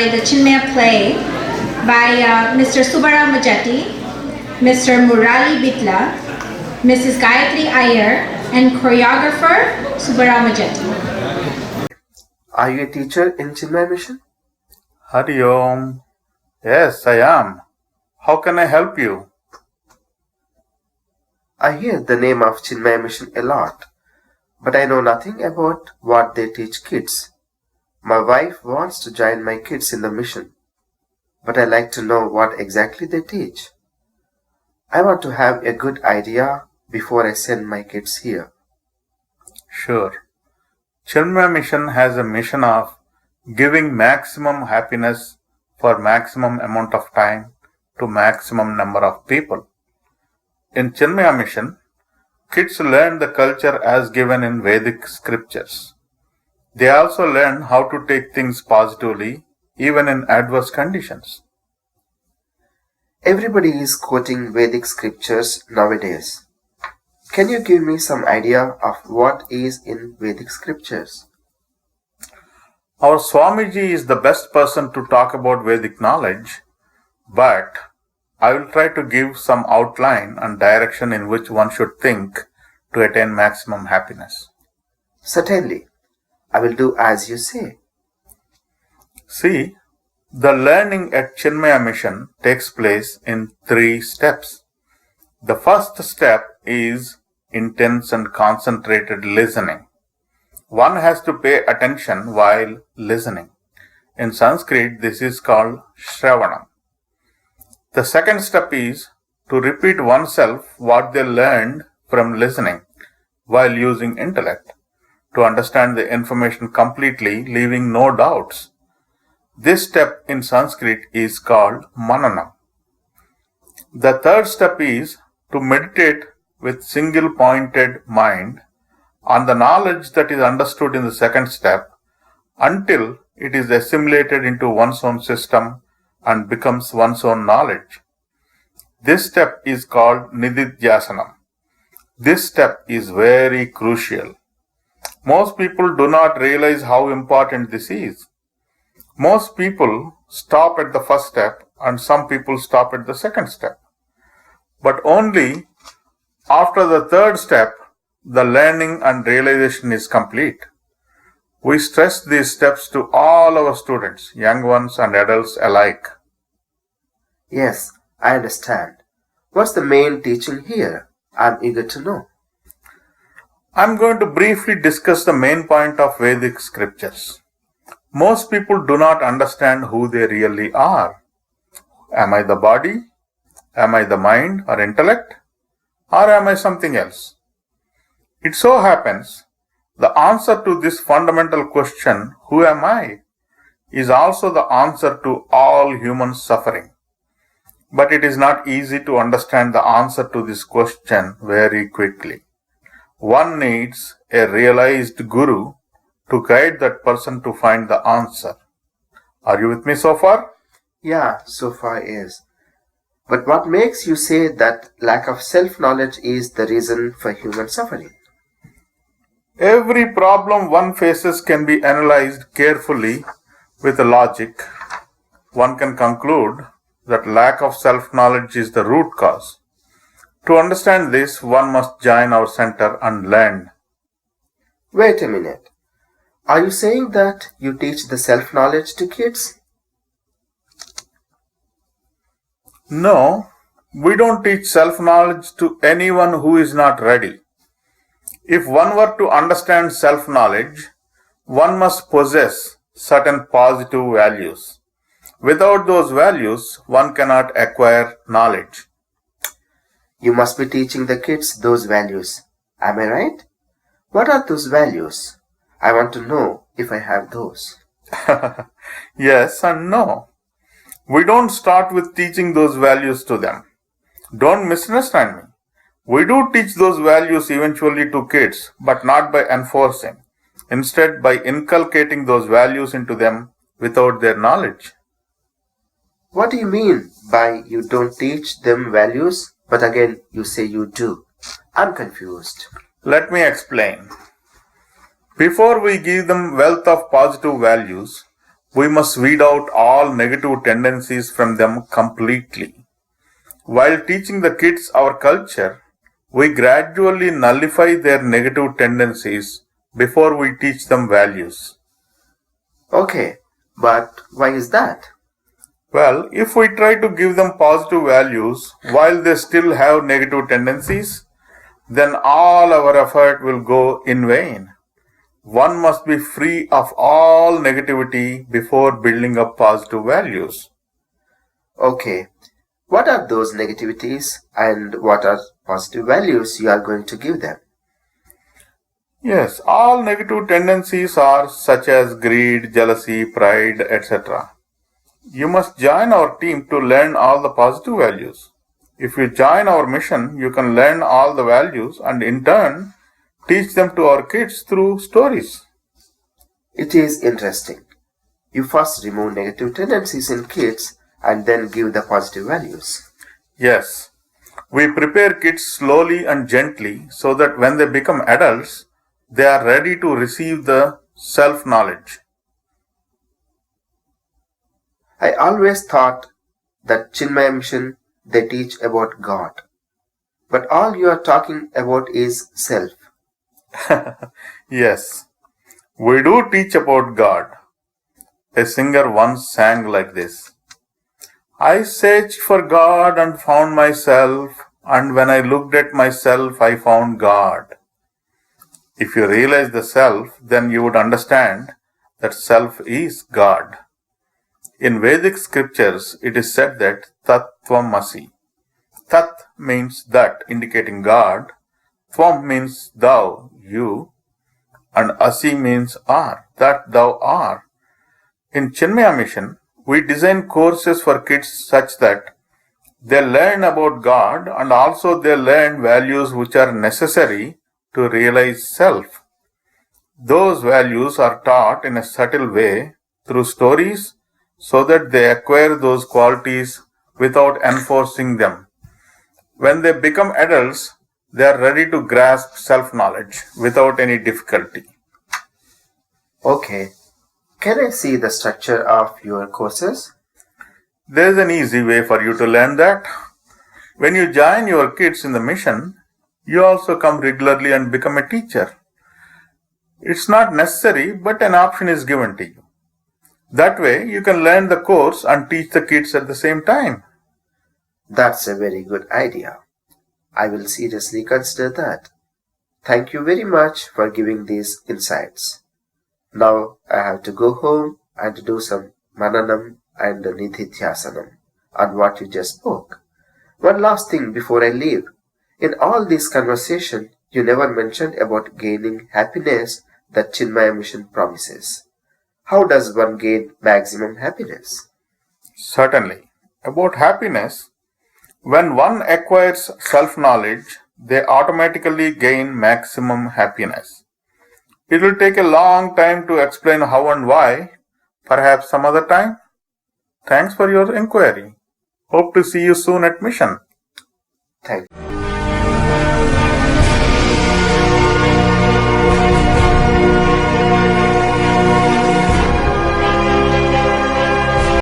enjoy the Chinmaya play by Mr. Subbarao Majetti, Mr. Murali Bitla, Mrs. Gayatri Iyer, and choreographer Subbarao Majetti. Are you a teacher in Chinmaya Mission? Hari Om. Yes, I am. How can I help you? I hear the name of Chinmaya Mission a lot, but I know nothing about what they teach kids. My wife wants to join my kids in the mission, but I like to know what exactly they teach. I want to have a good idea before I send my kids here. Sure. Chinmaya Mission has a mission of giving maximum happiness for maximum amount of time to maximum number of people. In Chinmaya Mission, kids learn the culture as given in Vedic scriptures. They also learn how to take things positively even in adverse conditions. Everybody is quoting Vedic scriptures nowadays. Can you give me some idea of what is in Vedic scriptures? Our Swamiji is the best person to talk about Vedic knowledge, but I will try to give some outline and direction in which one should think to attain maximum happiness. Certainly. I will do as you say. See, the learning at Chinmaya Mission takes place in 3 steps. The first step is intense and concentrated listening. One has to pay attention while listening. In Sanskrit, this is called Shravanam. The second step is to repeat oneself what they learned from listening while using intellect to understand the information completely, leaving no doubts. This step in Sanskrit is called Mananam. The third step is to meditate with single-pointed mind on the knowledge that is understood in the second step until it is assimilated into one's own system and becomes one's own knowledge. This step is called Nididhyasanam. This step is very crucial. Most people do not realize how important this is. Most people stop at the first step and some people stop at the second step. But only after the third step, the learning and realization is complete. We stress these steps to all our students, young ones and adults alike. Yes, I understand. What's the main teaching here? I'm eager to know. I'm going to briefly discuss the main point of Vedic scriptures. Most people do not understand who they really are. Am I the body? Am I the mind or intellect? Or am I something else? It so happens, the answer to this fundamental question, who am I, is also the answer to all human suffering. But it is not easy to understand the answer to this question very quickly. One needs a realized guru to guide that person to find the answer. Are you with me so far? Yeah, so far is. But what makes you say that lack of self-knowledge is the reason for human suffering? Every problem one faces can be analyzed carefully with logic. One can conclude that lack of self-knowledge is the root cause. To understand this, one must join our center and learn. Wait a minute. Are you saying that you teach the self-knowledge to kids? No, we don't teach self-knowledge to anyone who is not ready. If one were to understand self-knowledge, one must possess certain positive values. Without those values, one cannot acquire knowledge. You must be teaching the kids those values. Am I right? What are those values? I want to know if I have those. Yes and no. We don't start with teaching those values to them. Don't misunderstand me. We do teach those values eventually to kids, but not by enforcing. Instead, by inculcating those values into them without their knowledge. What do you mean by you don't teach them values, but again you say you do? I'm confused. Let me explain. Before we give them wealth of positive values, we must weed out all negative tendencies from them completely. While teaching the kids our culture, we gradually nullify their negative tendencies before we teach them values. Okay, but why is that? Well, if we try to give them positive values while they still have negative tendencies, then all our effort will go in vain. One must be free of all negativity before building up positive values. Okay, what are those negativities and what are positive values you are going to give them? Yes, all negative tendencies are such as greed, jealousy, pride, etc. You must join our team to learn all the positive values. If you join our mission, you can learn all the values and in turn teach them to our kids through stories. It is interesting. You first remove negative tendencies in kids and then give the positive values. Yes, we prepare kids slowly and gently so that when they become adults, they are ready to receive the self-knowledge. I always thought that Chinmaya Mission they teach about God. But all you are talking about is self. Yes, we do teach about God. A singer once sang like this: I searched for God and found myself, and when I looked at myself, I found God. If you realize the self, then you would understand that self is God. In Vedic scriptures, it is said that Tat Tvamasi. Tat means that, indicating God. Tvam means thou, you. And Asi means are, that thou are. In Chinmaya Mission, we design courses for kids such that they learn about God and also they learn values which are necessary to realize self. Those values are taught in a subtle way through stories so that they acquire those qualities without enforcing them. When they become adults, they are ready to grasp self-knowledge without any difficulty. Okay, can I see the structure of your courses? There is an easy way for you to learn that. When you join your kids in the mission, you also come regularly and become a teacher. It's not necessary, but an option is given to you. That way, you can learn the course and teach the kids at the same time. That's a very good idea. I will seriously consider that. Thank you very much for giving these insights. Now I have to go home and do some mananam and nididhyasanam on what you just spoke. One last thing before I leave. In all this conversation, you never mentioned about gaining happiness that Chinmaya Mission promises. How does one gain maximum happiness? Certainly. About happiness, when one acquires self-knowledge, they automatically gain maximum happiness. It will take a long time to explain how and why, perhaps some other time. Thanks for your inquiry. Hope to see you soon at Mission. Thank you.